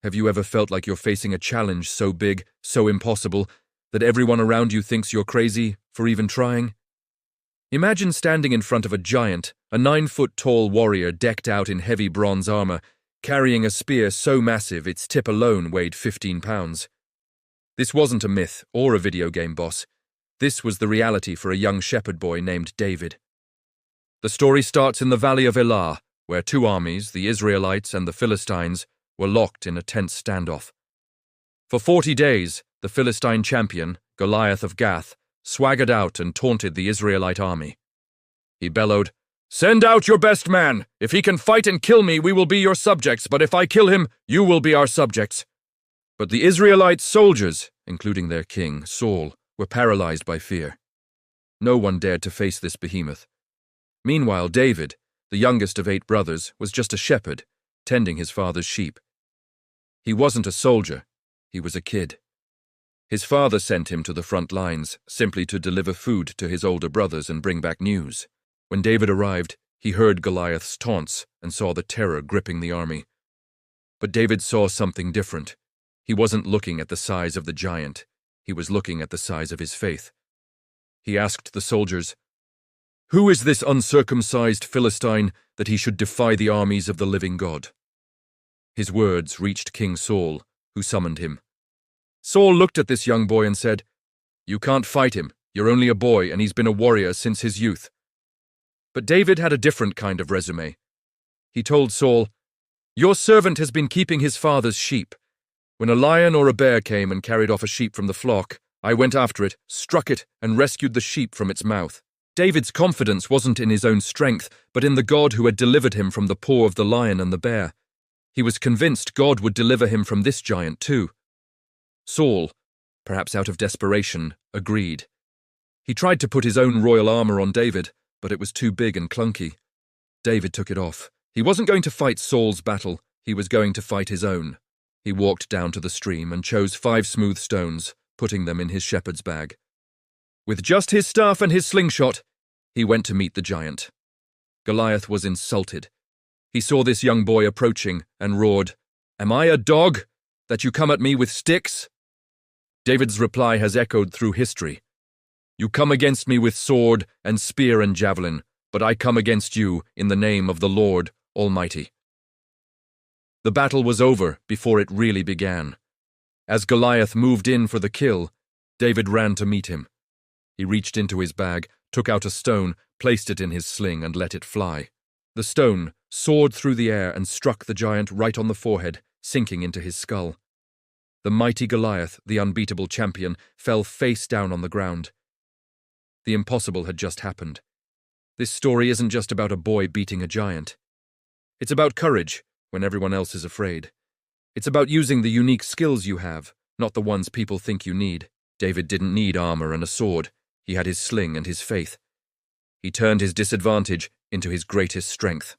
Have you ever felt like you're facing a challenge so big, so impossible, that everyone around you thinks you're crazy for even trying? Imagine standing in front of a giant, a 9-foot-tall warrior decked out in heavy bronze armor, carrying a spear so massive its tip alone weighed 15 pounds. This wasn't a myth or a video game boss. This was the reality for a young shepherd boy named David. The story starts in the valley of Elah, where two armies, the Israelites and the Philistines, were locked in a tense standoff. For 40 days, the Philistine champion, Goliath of Gath, swaggered out and taunted the Israelite army. He bellowed, "Send out your best man! If he can fight and kill me, we will be your subjects, but if I kill him, you will be our subjects." But the Israelite soldiers, including their king, Saul, were paralyzed by fear. No one dared to face this behemoth. Meanwhile, David, the youngest of 8 brothers, was just a shepherd, tending his father's sheep. He wasn't a soldier, he was a kid. His father sent him to the front lines, simply to deliver food to his older brothers and bring back news. When David arrived, he heard Goliath's taunts and saw the terror gripping the army. But David saw something different. He wasn't looking at the size of the giant, he was looking at the size of his faith. He asked the soldiers, "Who is this uncircumcised Philistine that he should defy the armies of the living God?" His words reached King Saul, who summoned him. Saul looked at this young boy and said, "You can't fight him, you're only a boy and he's been a warrior since his youth." But David had a different kind of resume. He told Saul, "Your servant has been keeping his father's sheep. When a lion or a bear came and carried off a sheep from the flock, I went after it, struck it, and rescued the sheep from its mouth." David's confidence wasn't in his own strength, but in the God who had delivered him from the paw of the lion and the bear. He was convinced God would deliver him from this giant too. Saul, perhaps out of desperation, agreed. He tried to put his own royal armor on David, but it was too big and clunky. David took it off. He wasn't going to fight Saul's battle, he was going to fight his own. He walked down to the stream and chose 5 smooth stones, putting them in his shepherd's bag. With just his staff and his slingshot, he went to meet the giant. Goliath was insulted. He saw this young boy approaching and roared, "Am I a dog, that you come at me with sticks?" David's reply has echoed through history. "You come against me with sword and spear and javelin, but I come against you in the name of the Lord Almighty." The battle was over before it really began. As Goliath moved in for the kill, David ran to meet him. He reached into his bag, took out a stone, placed it in his sling, and let it fly. The stone soared through the air and struck the giant right on the forehead, sinking into his skull. The mighty Goliath, the unbeatable champion, fell face down on the ground. The impossible had just happened. This story isn't just about a boy beating a giant. It's about courage when everyone else is afraid. It's about using the unique skills you have, not the ones people think you need. David didn't need armor and a sword. He had his sling and his faith. He turned his disadvantage into his greatest strength.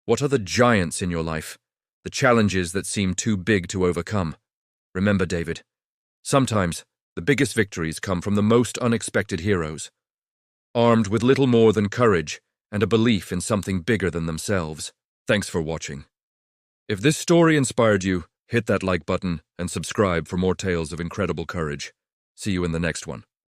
What are the giants in your life? The challenges that seem too big to overcome? Remember, David, sometimes the biggest victories come from the most unexpected heroes, armed with little more than courage and a belief in something bigger than themselves. Thanks for watching. If this story inspired you, hit that like button and subscribe for more tales of incredible courage. See you in the next one.